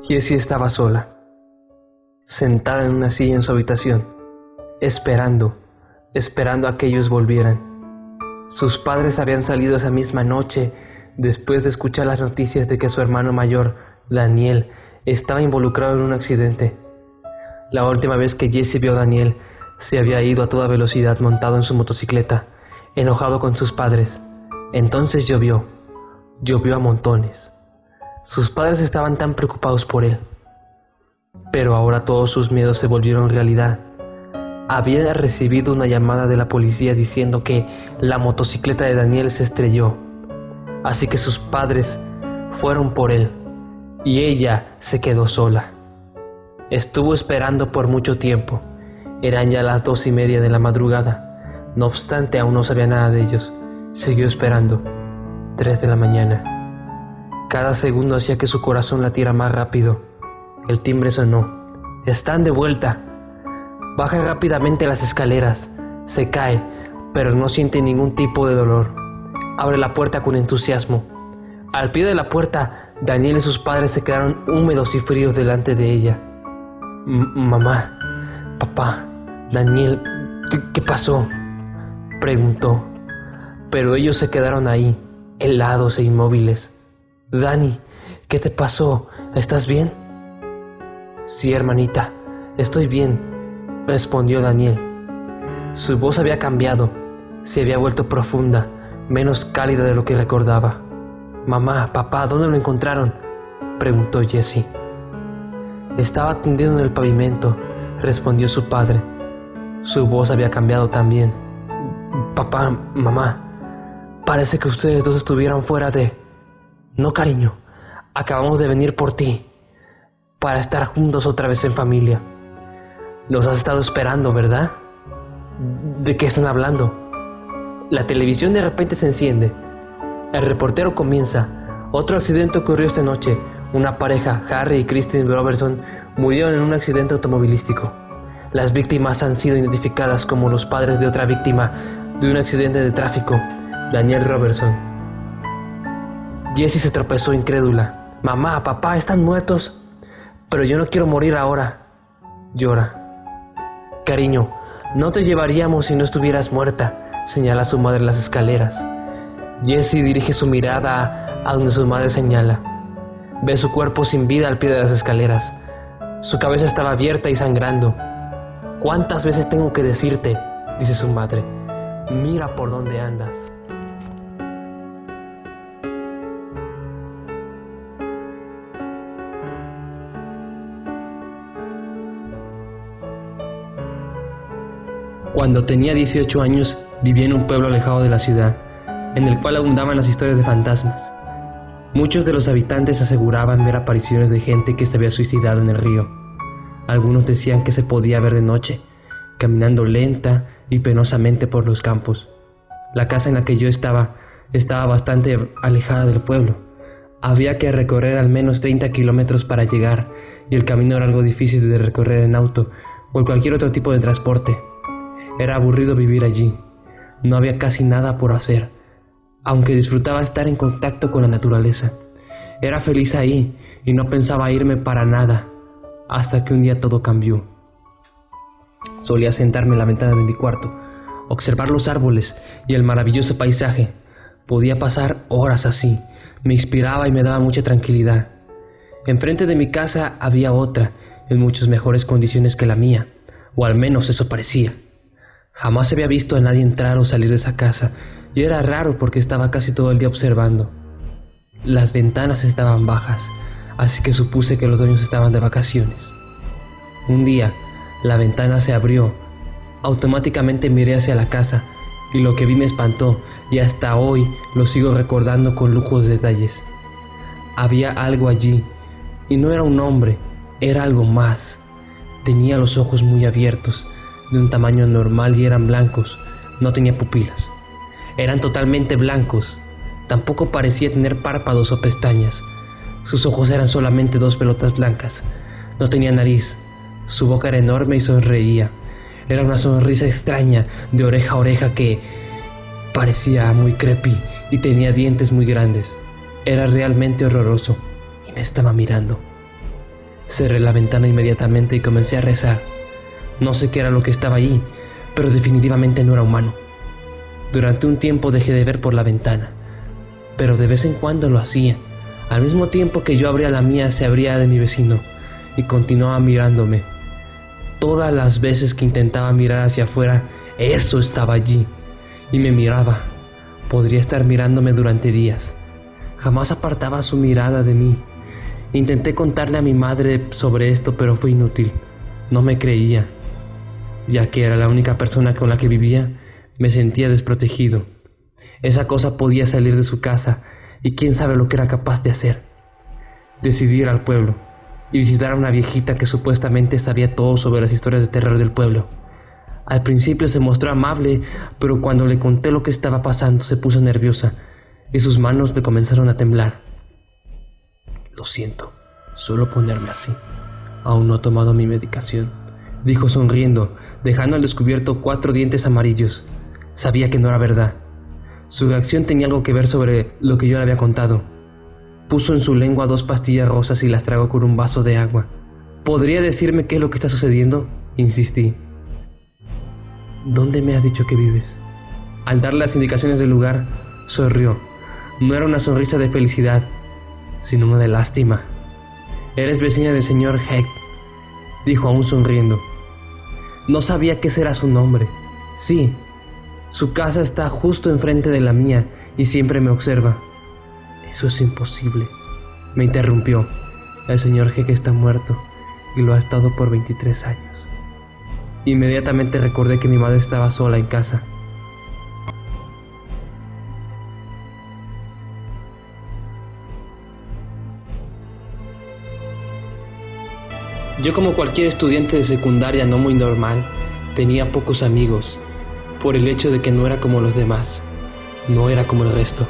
Jessie estaba sola, sentada en una silla en su habitación, esperando a que ellos volvieran. Sus padres habían salido esa misma noche después de escuchar las noticias de que su hermano mayor, Daniel, estaba involucrado en un accidente. La última vez que Jessie vio a Daniel, se había ido a toda velocidad montado en su motocicleta, enojado con sus padres. Entonces llovió a montones. Sus padres estaban tan preocupados por él. Pero ahora todos sus miedos se volvieron realidad. Había recibido una llamada de la policía diciendo que la motocicleta de Daniel se estrelló. Así que sus padres fueron por él y ella se quedó sola. Estuvo esperando por mucho tiempo. Eran ya las 2:30 de la madrugada. No obstante, aún no sabía nada de ellos. Siguió esperando. 3 de la mañana. Cada segundo hacía que su corazón latiera más rápido. El timbre sonó. «Están de vuelta». Baja rápidamente las escaleras. Se cae, pero no siente ningún tipo de dolor. Abre la puerta con entusiasmo. Al pie de la puerta, Daniel y sus padres se quedaron húmedos y fríos delante de ella. «Mamá, papá, Daniel, ¿qué pasó?», preguntó. Pero ellos se quedaron ahí, helados e inmóviles. «Dani, ¿qué te pasó? ¿Estás bien?». «Sí, hermanita, estoy bien», respondió Daniel. Su voz había cambiado, se había vuelto profunda, menos cálida de lo que recordaba. «Mamá, papá, ¿dónde lo encontraron?», preguntó Jessie. «Estaba tendido en el pavimento», respondió su padre. Su voz había cambiado también. «Papá, mamá, parece que ustedes dos estuvieran fuera de...». «No, cariño, acabamos de venir por ti, para estar juntos otra vez en familia. Nos has estado esperando, ¿verdad?». «¿De qué están hablando?». La televisión de repente se enciende. El reportero comienza. «Otro accidente ocurrió esta noche. Una pareja, Harry y Christine Robertson, murieron en un accidente automovilístico. Las víctimas han sido identificadas como los padres de otra víctima de un accidente de tráfico, Daniel Robertson». Jessie se tropezó incrédula. «Mamá, papá, ¿están muertos?». «Pero yo no quiero morir ahora», llora. «Cariño, no te llevaríamos si no estuvieras muerta», señala su madre en las escaleras. Jessie dirige su mirada a donde su madre señala. Ve su cuerpo sin vida al pie de las escaleras. Su cabeza estaba abierta y sangrando. «¿Cuántas veces tengo que decirte?», dice su madre. «Mira por dónde andas». Cuando tenía 18 años, vivía en un pueblo alejado de la ciudad, en el cual abundaban las historias de fantasmas. Muchos de los habitantes aseguraban ver apariciones de gente que se había suicidado en el río. Algunos decían que se podía ver de noche, caminando lenta y penosamente por los campos. La casa en la que yo estaba bastante alejada del pueblo. Había que recorrer al menos 30 kilómetros para llegar, y el camino era algo difícil de recorrer en auto o en cualquier otro tipo de transporte. Era aburrido vivir allí. No había casi nada por hacer, aunque disfrutaba estar en contacto con la naturaleza. Era feliz ahí y no pensaba irme para nada, hasta que un día todo cambió. Solía sentarme en la ventana de mi cuarto, observar los árboles y el maravilloso paisaje. Podía pasar horas así. Me inspiraba y me daba mucha tranquilidad. Enfrente de mi casa había otra, en muchas mejores condiciones que la mía, o al menos eso parecía. Jamás había visto a nadie entrar o salir de esa casa, y era raro porque estaba casi todo el día observando. Las ventanas estaban bajas, así que supuse que los dueños estaban de vacaciones. Un día, la ventana se abrió. Automáticamente miré hacia la casa, y lo que vi me espantó, y hasta hoy lo sigo recordando con lujos de detalles. Había algo allí, y no era un hombre, era algo más. Tenía los ojos muy abiertos, de un tamaño normal, y eran blancos. No tenía pupilas. Eran totalmente blancos. Tampoco parecía tener párpados o pestañas. Sus ojos eran solamente 2 pelotas blancas. No tenía nariz. Su boca era enorme y sonreía. Era una sonrisa extraña, de oreja a oreja, que parecía muy creepy, y tenía dientes muy grandes. Era realmente horroroso y me estaba mirando. Cerré la ventana inmediatamente y comencé a rezar. No sé qué era lo que estaba allí, pero definitivamente no era humano. Durante un tiempo dejé de ver por la ventana, pero de vez en cuando lo hacía. Al mismo tiempo que yo abría la mía, se abría de mi vecino y continuaba mirándome. Todas las veces que intentaba mirar hacia afuera, eso estaba allí y me miraba. Podría estar mirándome durante días. Jamás apartaba su mirada de mí. Intenté contarle a mi madre sobre esto, pero fue inútil. No me creía. Ya que era la única persona con la que vivía, me sentía desprotegido. Esa cosa podía salir de su casa y quién sabe lo que era capaz de hacer. Decidí ir al pueblo y visitar a una viejita que supuestamente sabía todo sobre las historias de terror del pueblo. Al principio se mostró amable, pero cuando le conté lo que estaba pasando se puso nerviosa y sus manos le comenzaron a temblar. Lo siento, suelo ponerme así. Aún no he tomado mi medicación, dijo sonriendo, dejando al descubierto 4 dientes amarillos. Sabía que no era verdad. Su reacción tenía algo que ver sobre lo que yo le había contado. Puso en su lengua 2 pastillas rosas y las tragó con un vaso de agua. ¿Podría decirme qué es lo que está sucediendo?, insistí. ¿Dónde me has dicho que vives? Al dar las indicaciones del lugar, sonrió. No era una sonrisa de felicidad, sino una de lástima. Eres vecina del señor Heck, dijo aún sonriendo. No sabía qué será su nombre. Sí, su casa está justo enfrente de la mía y siempre me observa. Eso es imposible, me interrumpió. El señor Heck está muerto y lo ha estado por 23 años. Inmediatamente recordé que mi madre estaba sola en casa. Yo, como cualquier estudiante de secundaria no muy normal, tenía pocos amigos, por el hecho de que no era como los demás, no era como el resto.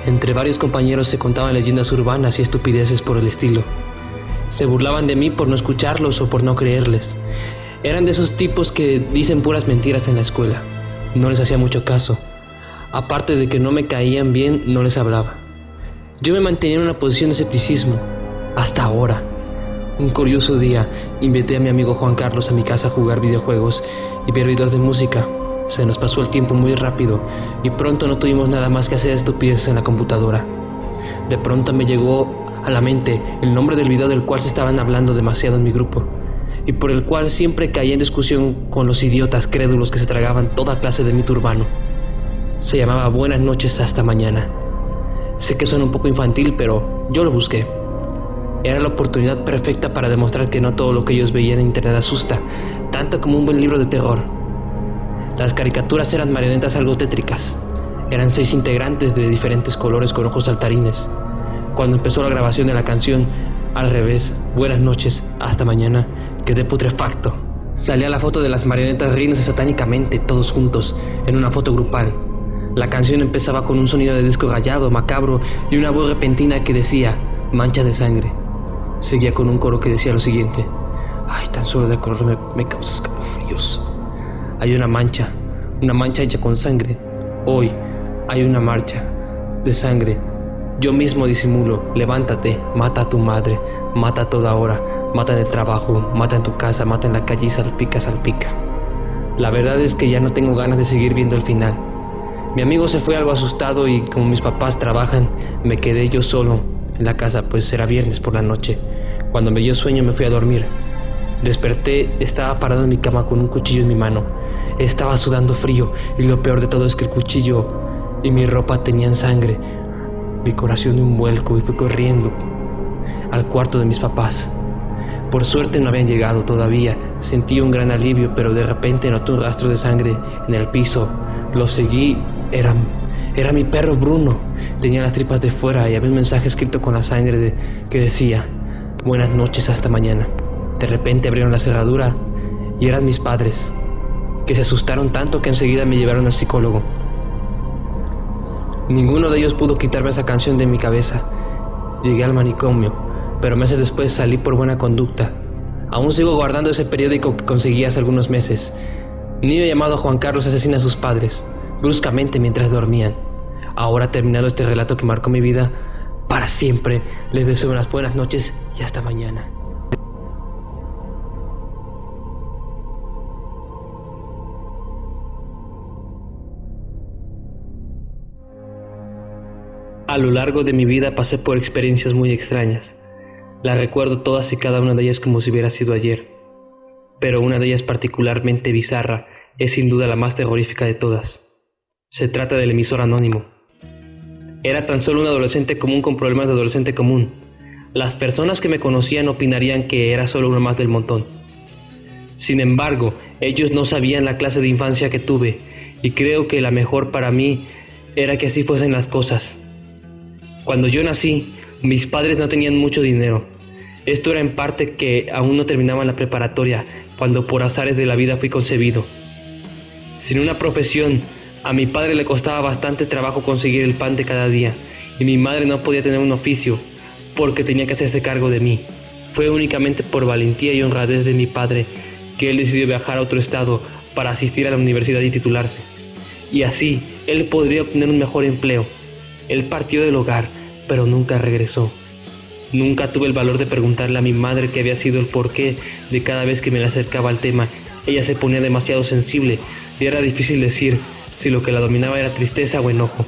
Entre varios compañeros se contaban leyendas urbanas y estupideces por el estilo. Se burlaban de mí por no escucharlos o por no creerles. Eran de esos tipos que dicen puras mentiras en la escuela. No les hacía mucho caso. Aparte de que no me caían bien, no les hablaba. Yo me mantenía en una posición de escepticismo, hasta ahora. Un curioso día, invité a mi amigo Juan Carlos a mi casa a jugar videojuegos y ver videos de música. Se nos pasó el tiempo muy rápido y pronto no tuvimos nada más que hacer estupideces en la computadora. De pronto me llegó a la mente el nombre del video del cual se estaban hablando demasiado en mi grupo y por el cual siempre caía en discusión con los idiotas crédulos que se tragaban toda clase de mito urbano. Se llamaba Buenas noches hasta mañana. Sé que suena un poco infantil, pero yo lo busqué. Era la oportunidad perfecta para demostrar que no todo lo que ellos veían en internet asusta, tanto como un buen libro de terror. Las caricaturas eran marionetas algo tétricas. Eran 6 integrantes de diferentes colores con ojos saltarines. Cuando empezó la grabación de la canción, al revés, Buenas noches, hasta mañana, quedé putrefacto. Salía la foto de las marionetas riéndose satánicamente, todos juntos, en una foto grupal. La canción empezaba con un sonido de disco rayado, macabro, y una voz repentina que decía, mancha de sangre. Seguía con un coro que decía lo siguiente, ay, tan solo de acordarme me causa escalofríos. Hay una mancha hecha con sangre. Hoy hay una marcha de sangre. Yo mismo disimulo, levántate, mata a tu madre, mata a toda hora, mata en el trabajo, mata en tu casa, mata en la calle y salpica, salpica. La verdad es que ya no tengo ganas de seguir viendo el final. Mi amigo se fue algo asustado y como mis papás trabajan, me quedé yo solo en la casa, pues era viernes por la noche. Cuando me dio sueño me fui a dormir. Desperté, estaba parado en mi cama con un cuchillo en mi mano. Estaba sudando frío y lo peor de todo es que el cuchillo y mi ropa tenían sangre. Mi corazón dio un vuelco y fui corriendo al cuarto de mis papás. Por suerte no habían llegado todavía. Sentí un gran alivio, pero de repente noté un rastro de sangre en el piso. Lo seguí, era mi perro Bruno. Tenía las tripas de fuera y había un mensaje escrito con la sangre que decía, buenas noches hasta mañana. De repente abrieron la cerradura y eran mis padres, que se asustaron tanto que enseguida me llevaron al psicólogo. Ninguno de ellos pudo quitarme esa canción de mi cabeza. Llegué al manicomio, pero meses después salí por buena conducta. Aún sigo guardando ese periódico que conseguí hace algunos meses. Niño llamado Juan Carlos asesina a sus padres, bruscamente mientras dormían. Ahora, terminado este relato que marcó mi vida para siempre, les deseo unas buenas noches y hasta mañana. A lo largo de mi vida pasé por experiencias muy extrañas. Las recuerdo todas y cada una de ellas como si hubiera sido ayer. Pero una de ellas particularmente bizarra es sin duda la más terrorífica de todas. Se trata del emisor anónimo. Era tan solo un adolescente común con problemas de adolescente común. Las personas que me conocían opinarían que era solo uno más del montón. Sin embargo, ellos no sabían la clase de infancia que tuve, y creo que la mejor para mí era que así fuesen las cosas. Cuando yo nací, mis padres no tenían mucho dinero. Esto era en parte que aún no terminaba la preparatoria cuando por azares de la vida fui concebido. Sin una profesión, a mi padre le costaba bastante trabajo conseguir el pan de cada día, y mi madre no podía tener un oficio porque tenía que hacerse cargo de mí. Fue únicamente por valentía y honradez de mi padre que él decidió viajar a otro estado para asistir a la universidad y titularse. Y así, él podría obtener un mejor empleo. Él partió del hogar, pero nunca regresó. Nunca tuve el valor de preguntarle a mi madre qué había sido el porqué de cada vez que me le acercaba al tema. Ella se ponía demasiado sensible y era difícil decir si lo que la dominaba era tristeza o enojo.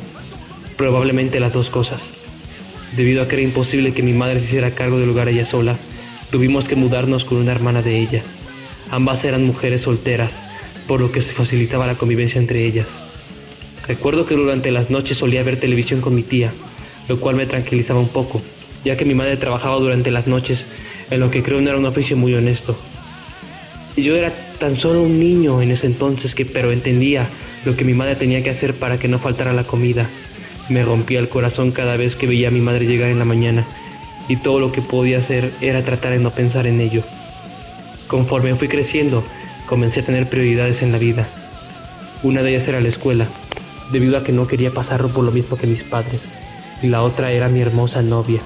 Probablemente las dos cosas. Debido a que era imposible que mi madre se hiciera cargo del hogar ella sola, tuvimos que mudarnos con una hermana de ella. Ambas eran mujeres solteras, por lo que se facilitaba la convivencia entre ellas. Recuerdo que durante las noches solía ver televisión con mi tía, lo cual me tranquilizaba un poco, ya que mi madre trabajaba durante las noches, en lo que creo no era un oficio muy honesto. Yo era tan solo un niño en ese entonces pero entendía lo que mi madre tenía que hacer para que no faltara la comida. Me rompía el corazón cada vez que veía a mi madre llegar en la mañana, y todo lo que podía hacer era tratar de no pensar en ello. Conforme fui creciendo, comencé a tener prioridades en la vida. Una de ellas era la escuela, debido a que no quería pasar por lo mismo que mis padres, y la otra era mi hermosa novia.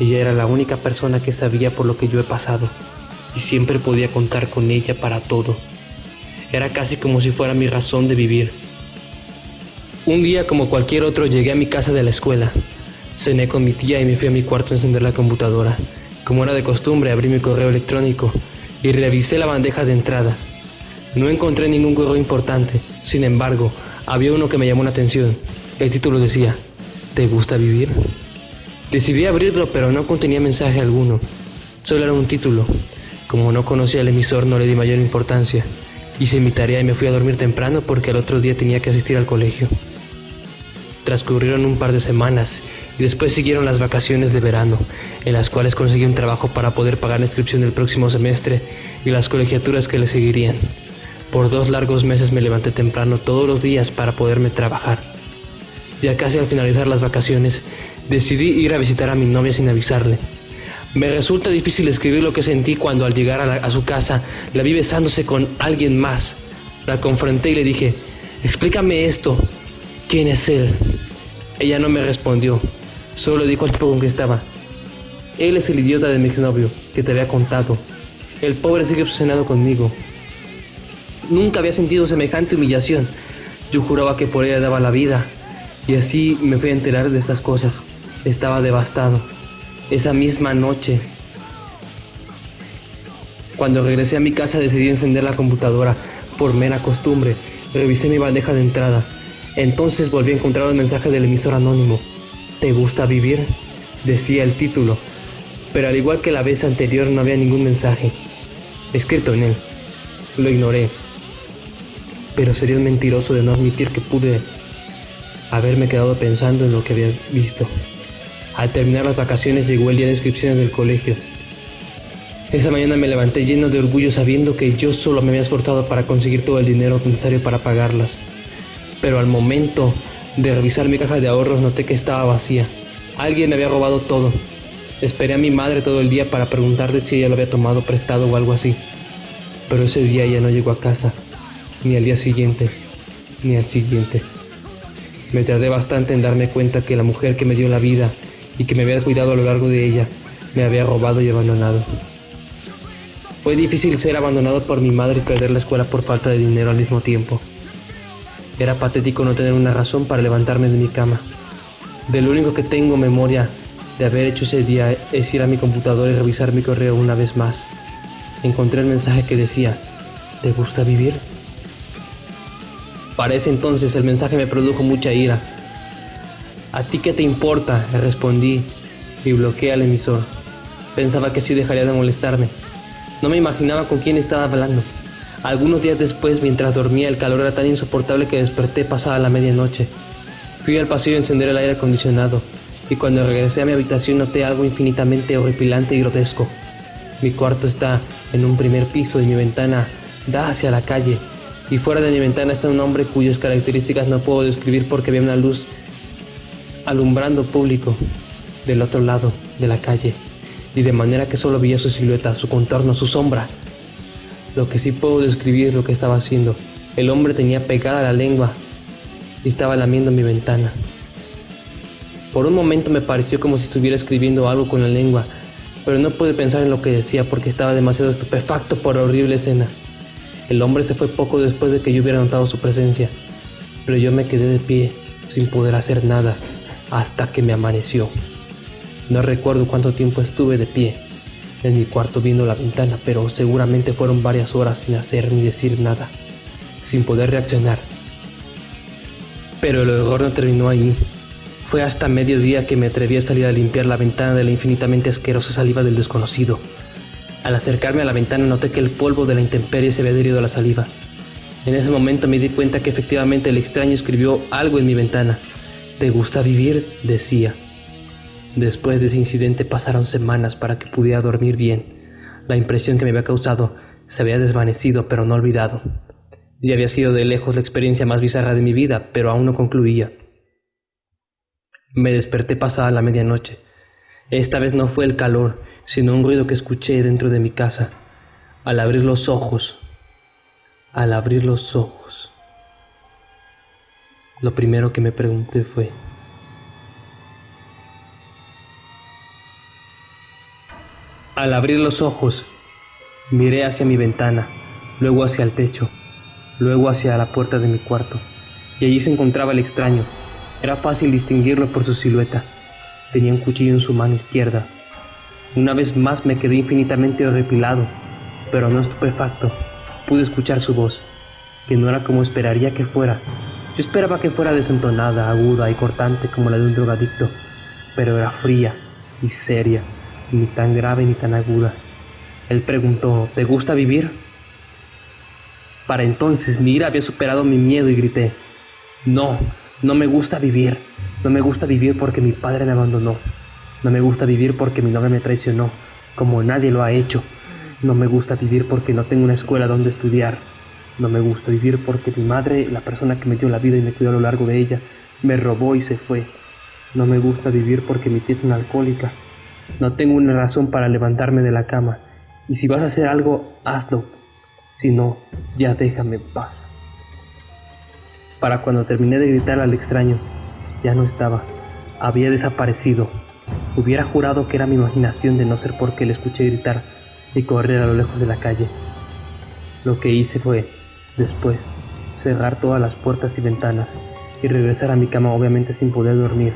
Ella era la única persona que sabía por lo que yo he pasado, y siempre podía contar con ella para todo. Era casi como si fuera mi razón de vivir. Un día, como cualquier otro, llegué a mi casa de la escuela. Cené con mi tía y me fui a mi cuarto a encender la computadora. Como era de costumbre, abrí mi correo electrónico y revisé la bandeja de entrada. No encontré ningún correo importante. Sin embargo, había uno que me llamó la atención. El título decía: ¿te gusta vivir? Decidí abrirlo, pero no contenía mensaje alguno. Solo era un título. Como no conocía el emisor, no le di mayor importancia. Hice mi tarea y me fui a dormir temprano porque al otro día tenía que asistir al colegio. Transcurrieron un par de semanas y después siguieron las vacaciones de verano, en las cuales conseguí un trabajo para poder pagar la inscripción del próximo semestre y las colegiaturas que le seguirían. Por 2 largos meses me levanté temprano todos los días para poderme trabajar. Ya casi al finalizar las vacaciones, decidí ir a visitar a mi novia sin avisarle. Me resulta difícil escribir lo que sentí cuando al llegar a su casa la vi besándose con alguien más. La confronté y le dije: explícame esto. ¿Quién es él? Ella no me respondió, solo dijo al tipo con que estaba: él es el idiota de mi exnovio que te había contado. El pobre sigue obsesionado conmigo. Nunca había sentido semejante humillación. Yo juraba que por ella daba la vida, y así me fui a enterar de estas cosas. Estaba devastado. Esa misma noche, cuando regresé a mi casa, decidí encender la computadora por mera costumbre. Revisé mi bandeja de entrada. Entonces volví a encontrar el mensaje del emisor anónimo. ¿Te gusta vivir?, decía el título, pero al igual que la vez anterior no había ningún mensaje escrito en él. Lo ignoré, pero sería un mentiroso de no admitir que pude haberme quedado pensando en lo que había visto. Al terminar las vacaciones llegó el día de inscripciones del colegio. Esa mañana me levanté lleno de orgullo sabiendo que yo solo me había esforzado para conseguir todo el dinero necesario para pagarlas. Pero al momento de revisar mi caja de ahorros noté que estaba vacía. Alguien me había robado todo. Esperé a mi madre todo el día para preguntarle si ella lo había tomado prestado o algo así. Pero ese día ella no llegó a casa, ni al día siguiente, ni al siguiente. Me tardé bastante en darme cuenta que la mujer que me dio la vida y que me había cuidado a lo largo de ella, me había robado y abandonado. Fue difícil ser abandonado por mi madre y perder la escuela por falta de dinero al mismo tiempo. Era patético no tener una razón para levantarme de mi cama. De lo único que tengo memoria de haber hecho ese día es ir a mi computadora y revisar mi correo una vez más. Encontré el mensaje que decía: ¿te gusta vivir? Para ese entonces el mensaje me produjo mucha ira. ¿A ti qué te importa?, le respondí y bloqueé al emisor. Pensaba que así dejaría de molestarme. No me imaginaba con quién estaba hablando. Algunos días después, mientras dormía, el calor era tan insoportable que desperté pasada la medianoche. Fui al pasillo a encender el aire acondicionado, y cuando regresé a mi habitación noté algo infinitamente horripilante y grotesco. Mi cuarto está en un primer piso y mi ventana da hacia la calle, y fuera de mi ventana está un hombre cuyas características no puedo describir porque había una luz alumbrando público del otro lado de la calle, y de manera que solo veía su silueta, su contorno, su sombra. Lo que sí puedo describir es lo que estaba haciendo. El hombre tenía pegada la lengua y estaba lamiendo mi ventana. Por un momento me pareció como si estuviera escribiendo algo con la lengua, pero no pude pensar en lo que decía porque estaba demasiado estupefacto por la horrible escena. El hombre se fue poco después de que yo hubiera notado su presencia, pero yo me quedé de pie, sin poder hacer nada, hasta que me amaneció. No recuerdo cuánto tiempo estuve de pie en mi cuarto viendo la ventana, pero seguramente fueron varias horas sin hacer ni decir nada, sin poder reaccionar. Pero el horror no terminó ahí. Fue hasta mediodía que me atreví a salir a limpiar la ventana de la infinitamente asquerosa saliva del desconocido. Al acercarme a la ventana noté que el polvo de la intemperie se había adherido a la saliva. En ese momento me di cuenta que efectivamente el extraño escribió algo en mi ventana. ¿Te gusta vivir?, decía. Después de ese incidente pasaron semanas para que pudiera dormir bien. La impresión que me había causado se había desvanecido, pero no olvidado. Ya había sido de lejos la experiencia más bizarra de mi vida, pero aún no concluía. Me desperté pasada la medianoche. Esta vez no fue el calor, sino un ruido que escuché dentro de mi casa. Al abrir los ojos, lo primero que me pregunté fue: al abrir los ojos, miré hacia mi ventana, luego hacia el techo, luego hacia la puerta de mi cuarto, y allí se encontraba el extraño. Era fácil distinguirlo por su silueta. Tenía un cuchillo en su mano izquierda. Una vez más me quedé infinitamente horripilado, pero no estupefacto. Pude escuchar su voz, que no era como esperaría que fuera. Yo esperaba que fuera desentonada, aguda y cortante como la de un drogadicto, pero era fría y seria, ni tan grave ni tan aguda. Él preguntó: ¿te gusta vivir? Para entonces mi ira había superado mi miedo y grité: no, no me gusta vivir. No me gusta vivir porque mi padre me abandonó. No me gusta vivir porque mi novia me traicionó, como nadie lo ha hecho. No me gusta vivir porque no tengo una escuela donde estudiar. No me gusta vivir porque mi madre, la persona que me dio la vida y me cuidó a lo largo de ella, me robó y se fue. No me gusta vivir porque mi tía es una alcohólica. No tengo una razón para levantarme de la cama. Y si vas a hacer algo, hazlo. Si no, ya déjame en paz. Para cuando terminé de gritar al extraño, ya no estaba. Había desaparecido. Hubiera jurado que era mi imaginación de no ser porque le escuché gritar y correr a lo lejos de la calle. Lo que hice fue, después, cerrar todas las puertas y ventanas y regresar a mi cama, obviamente sin poder dormir.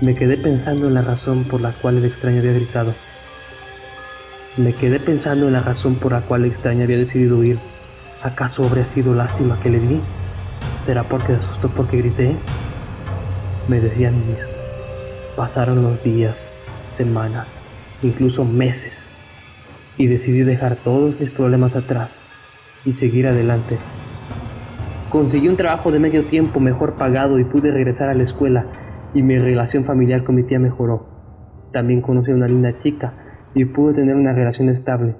Me quedé pensando en la razón por la cual el extraño había gritado. Me quedé pensando en la razón por la cual el extraño había decidido huir. ¿Acaso habría sido lástima que le di? ¿Será porque se asustó porque grité? Me decía a mí mismo. Pasaron los días, semanas, incluso meses, y decidí dejar todos mis problemas atrás y seguir adelante. Conseguí un trabajo de medio tiempo mejor pagado y pude regresar a la escuela, y mi relación familiar con mi tía mejoró. También conocí a una linda chica y pude tener una relación estable.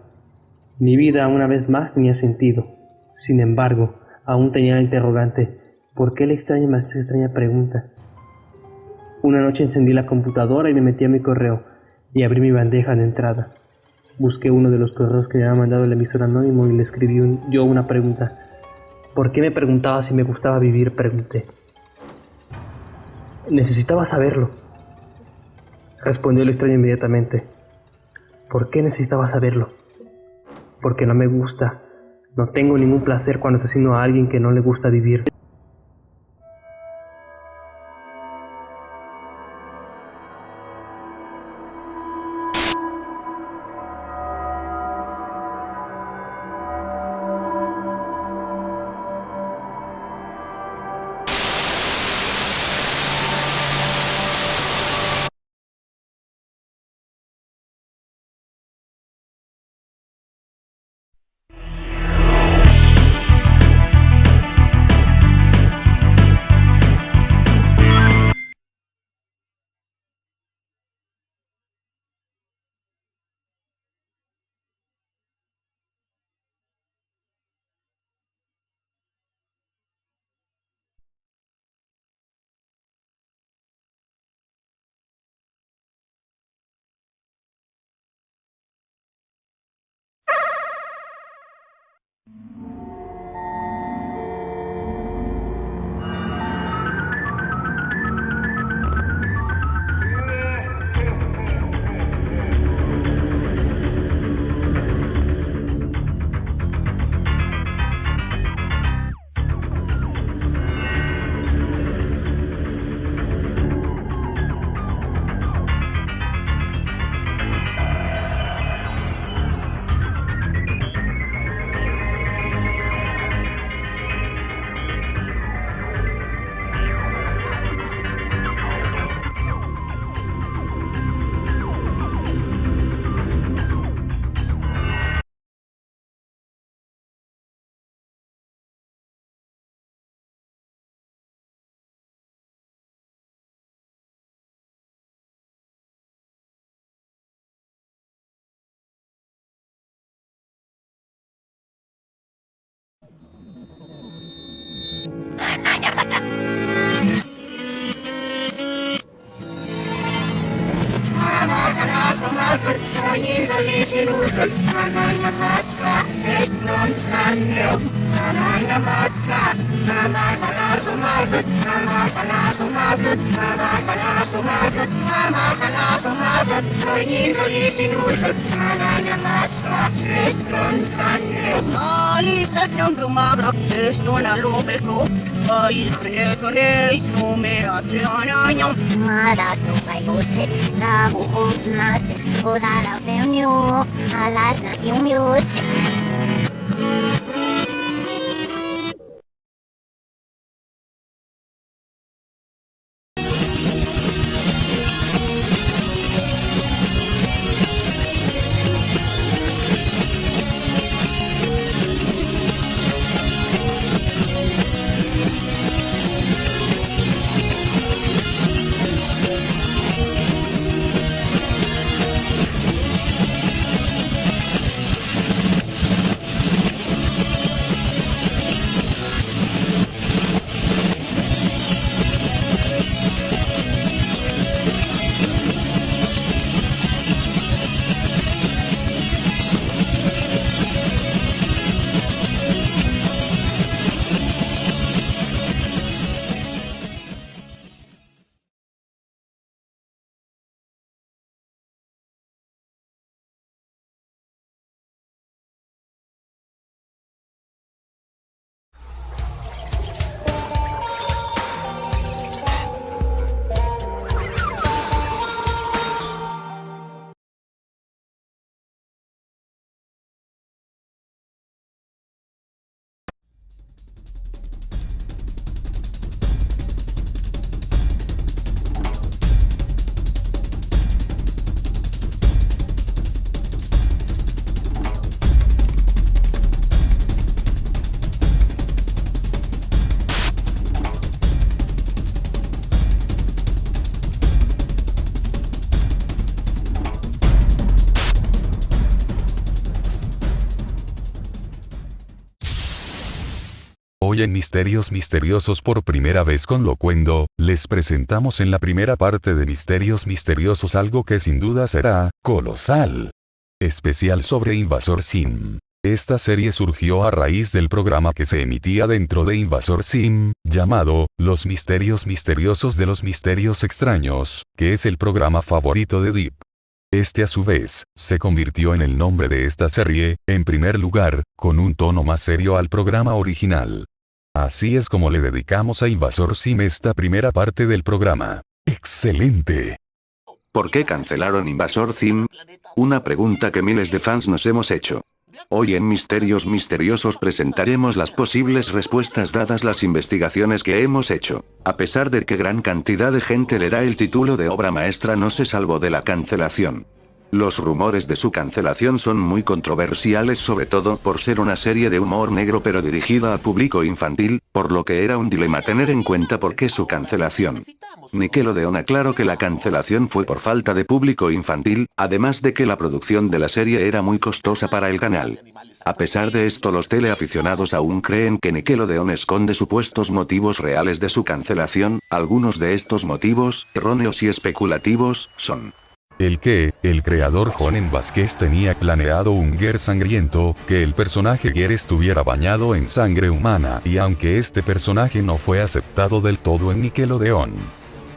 Mi vida una vez más tenía sentido. Sin embargo, aún tenía la interrogante: ¿por qué el extraño me hace esa extraña pregunta? Una noche encendí la computadora y me metí a mi correo y abrí mi bandeja de entrada. Busqué uno de los correos que me había mandado el emisor anónimo y le escribí yo una pregunta. ¿Por qué me preguntaba si me gustaba vivir?, pregunté. Necesitaba saberlo, respondió el extraño inmediatamente. ¿Por qué necesitaba saberlo? Porque no me gusta. No tengo ningún placer cuando asesino a alguien que no le gusta vivir. Hoy en Misterios Misteriosos por primera vez con Locuendo, les presentamos en la primera parte de Misterios Misteriosos algo que sin duda será colosal. Especial sobre Invasor Sim. Esta serie surgió a raíz del programa que se emitía dentro de Invasor Sim, llamado Los Misterios Misteriosos de los Misterios Extraños, que es el programa favorito de Deep. Este a su vez, se convirtió en el nombre de esta serie, en primer lugar, con un tono más serio al programa original. Así es como le dedicamos a Invasor Sim esta primera parte del programa. ¡Excelente! ¿Por qué cancelaron Invasor Sim? Una pregunta que miles de fans nos hemos hecho. Hoy en Misterios Misteriosos presentaremos las posibles respuestas dadas las investigaciones que hemos hecho. A pesar de que gran cantidad de gente le da el título de obra maestra, no se salvó de la cancelación. Los rumores de su cancelación son muy controversiales, sobre todo por ser una serie de humor negro pero dirigida a público infantil, por lo que era un dilema tener en cuenta por qué su cancelación. Nickelodeon aclaró que la cancelación fue por falta de público infantil, además de que la producción de la serie era muy costosa para el canal. A pesar de esto, los teleaficionados aún creen que Nickelodeon esconde supuestos motivos reales de su cancelación. Algunos de estos motivos, erróneos y especulativos, son: el creador Jonen Vázquez tenía planeado un Ger sangriento, que el personaje Ger estuviera bañado en sangre humana, y aunque este personaje no fue aceptado del todo en Nickelodeon,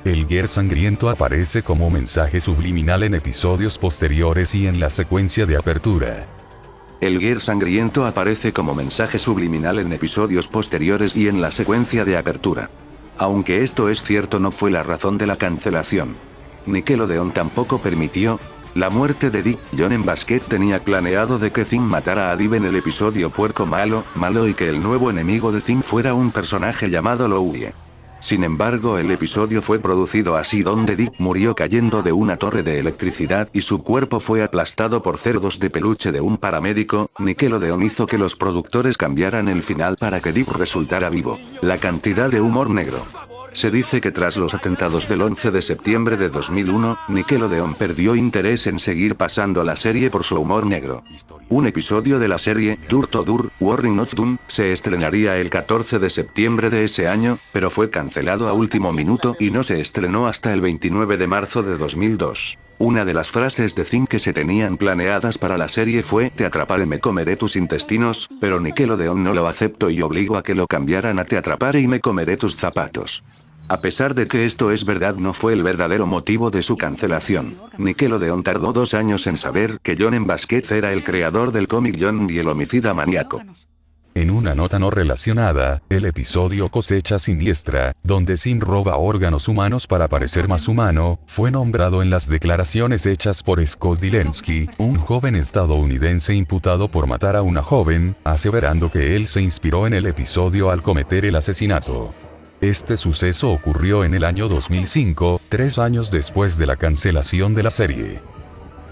el Ger sangriento aparece como mensaje subliminal en episodios posteriores y en la secuencia de apertura. El Ger sangriento aparece como mensaje subliminal en episodios posteriores y en la secuencia de apertura. Aunque esto es cierto, no fue la razón de la cancelación. Nickelodeon tampoco permitió la muerte de Dick. Jonen Vázquez tenía planeado de que Zim matara a Dib en el episodio Puerco Malo y que el nuevo enemigo de Zim fuera un personaje llamado Louie. Sin embargo, el episodio fue producido así, donde Dick murió cayendo de una torre de electricidad y su cuerpo fue aplastado por cerdos de peluche de un paramédico. Nickelodeon hizo que los productores cambiaran el final para que Dick resultara vivo. La cantidad de humor negro. Se dice que tras los atentados del 11 de septiembre de 2001, Nickelodeon perdió interés en seguir pasando la serie por su humor negro. Un episodio de la serie, Dur to Dur, Warring of Doom, se estrenaría el 14 de septiembre de ese año, pero fue cancelado a último minuto y no se estrenó hasta el 29 de marzo de 2002. Una de las frases de Zim que se tenían planeadas para la serie fue: te atraparé, me comeré tus intestinos, pero Nickelodeon no lo aceptó y obligó a que lo cambiaran a te atraparé y me comeré tus zapatos. A pesar de que esto es verdad, no fue el verdadero motivo de su cancelación. Nickelodeon tardó 2 años en saber que John M. Vasquez era el creador del cómic John y el homicida maníaco. En una nota no relacionada, el episodio Cosecha Siniestra, donde Zim roba órganos humanos para parecer más humano, fue nombrado en las declaraciones hechas por Scott Dilensky, un joven estadounidense imputado por matar a una joven, aseverando que él se inspiró en el episodio al cometer el asesinato. Este suceso ocurrió en el año 2005, 3 años después de la cancelación de la serie.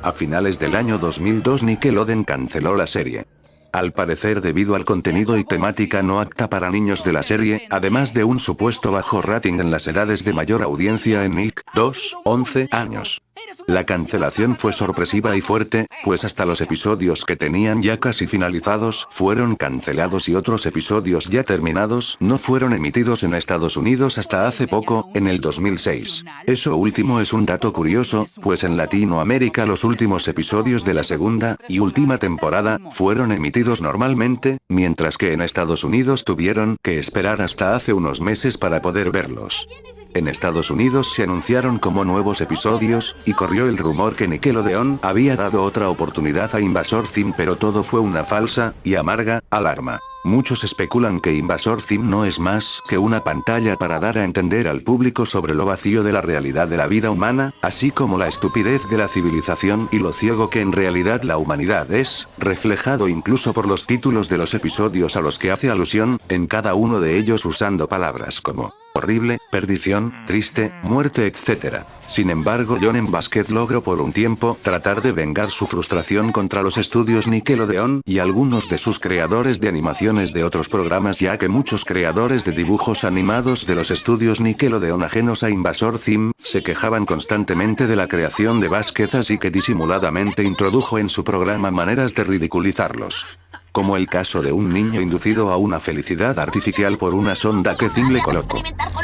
A finales del año 2002 Nickelodeon canceló la serie. Al parecer debido al contenido y temática no apta para niños de la serie, además de un supuesto bajo rating en las edades de mayor audiencia en Nick, 2, 11 años. La cancelación fue sorpresiva y fuerte, pues hasta los episodios que tenían ya casi finalizados fueron cancelados y otros episodios ya terminados no fueron emitidos en Estados Unidos hasta hace poco, en el 2006. Eso último es un dato curioso, pues en Latinoamérica los últimos episodios de la segunda y última temporada fueron emitidos normalmente, mientras que en Estados Unidos tuvieron que esperar hasta hace unos meses para poder verlos. En Estados Unidos se anunciaron como nuevos episodios, y corrió el rumor que Nickelodeon había dado otra oportunidad a Invasor Zim, pero todo fue una falsa y amarga alarma. Muchos especulan que Invasor Zim no es más que una pantalla para dar a entender al público sobre lo vacío de la realidad de la vida humana, así como la estupidez de la civilización y lo ciego que en realidad la humanidad es, reflejado incluso por los títulos de los episodios a los que hace alusión, en cada uno de ellos usando palabras como horrible, perdición, triste, muerte, etc. Sin embargo, John M. Vasquez logró por un tiempo tratar de vengar su frustración contra los estudios Nickelodeon y algunos de sus creadores de animaciones de otros programas, ya que muchos creadores de dibujos animados de los estudios Nickelodeon ajenos a Invasor Zim se quejaban constantemente de la creación de Vasquez, así que disimuladamente introdujo en su programa maneras de ridiculizarlos. Como el caso de un niño inducido a una felicidad artificial por una sonda que Zim le colocó.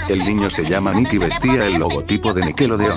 El niño se llama Nick y vestía el logotipo de Nickelodeon.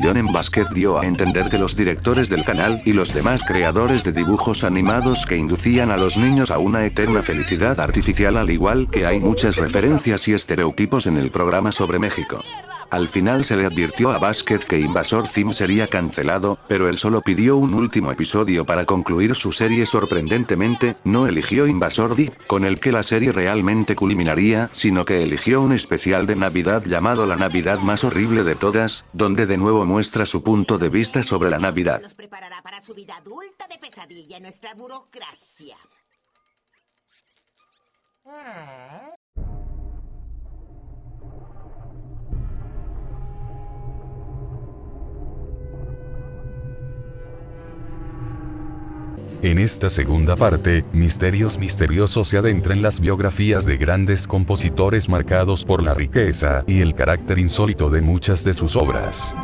John M. Vasquez dio a entender que los directores del canal y los demás creadores de dibujos animados que inducían a los niños a una eterna felicidad artificial, al igual que hay muchas referencias y estereotipos en el programa sobre México. Al final se le advirtió a Vasquez que Invasor Zim sería cancelado, pero él solo pidió un último episodio para concluir su serie. Sorprendentemente, no eligió Invasor Zim, con el que la serie realmente culminaría, sino que eligió un especial de Navidad llamado La Navidad más horrible de todas, donde de nuevo muestra su punto de vista sobre la Navidad. Los preparará para su vida adulta de pesadilla en nuestra burocracia. En esta segunda parte, Misterios Misteriosos se adentra en las biografías de grandes compositores marcados por la riqueza y el carácter insólito de muchas de sus obras.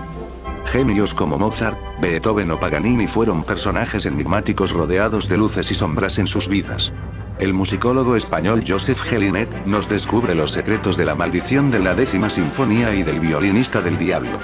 Genios como Mozart, Beethoven o Paganini fueron personajes enigmáticos rodeados de luces y sombras en sus vidas. El musicólogo español Joseph Jelinek nos descubre los secretos de la maldición de la 10ª Sinfonía y del violinista del diablo.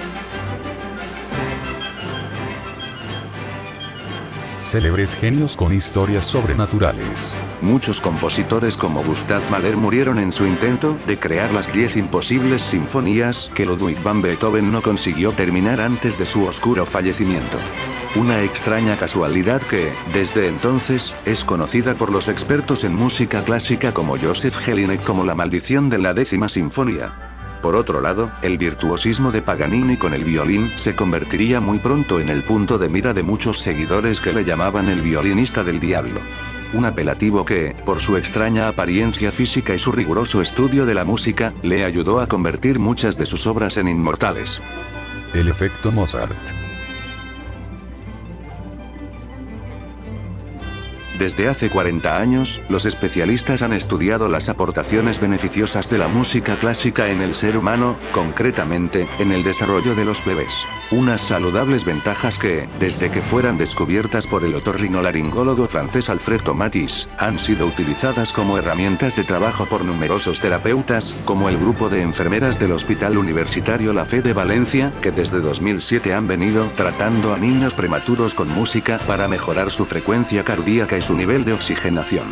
Célebres genios con historias sobrenaturales. Muchos compositores como Gustav Mahler murieron en su intento de crear las 10 imposibles sinfonías que Ludwig van Beethoven no consiguió terminar antes de su oscuro fallecimiento. Una extraña casualidad que, desde entonces, es conocida por los expertos en música clásica como Joseph Jelinek como la maldición de la 10ª Sinfonía. Por otro lado, el virtuosismo de Paganini con el violín se convertiría muy pronto en el punto de mira de muchos seguidores que le llamaban el violinista del diablo. Un apelativo que, por su extraña apariencia física y su riguroso estudio de la música, le ayudó a convertir muchas de sus obras en inmortales. El efecto Mozart. Desde hace 40 años, los especialistas han estudiado las aportaciones beneficiosas de la música clásica en el ser humano, concretamente, en el desarrollo de los bebés. Unas saludables ventajas que, desde que fueran descubiertas por el otorrinolaringólogo francés Alfred Tomatis, han sido utilizadas como herramientas de trabajo por numerosos terapeutas, como el grupo de enfermeras del Hospital Universitario La Fe de Valencia, que desde 2007 han venido tratando a niños prematuros con música para mejorar su frecuencia cardíaca y su nivel de oxigenación.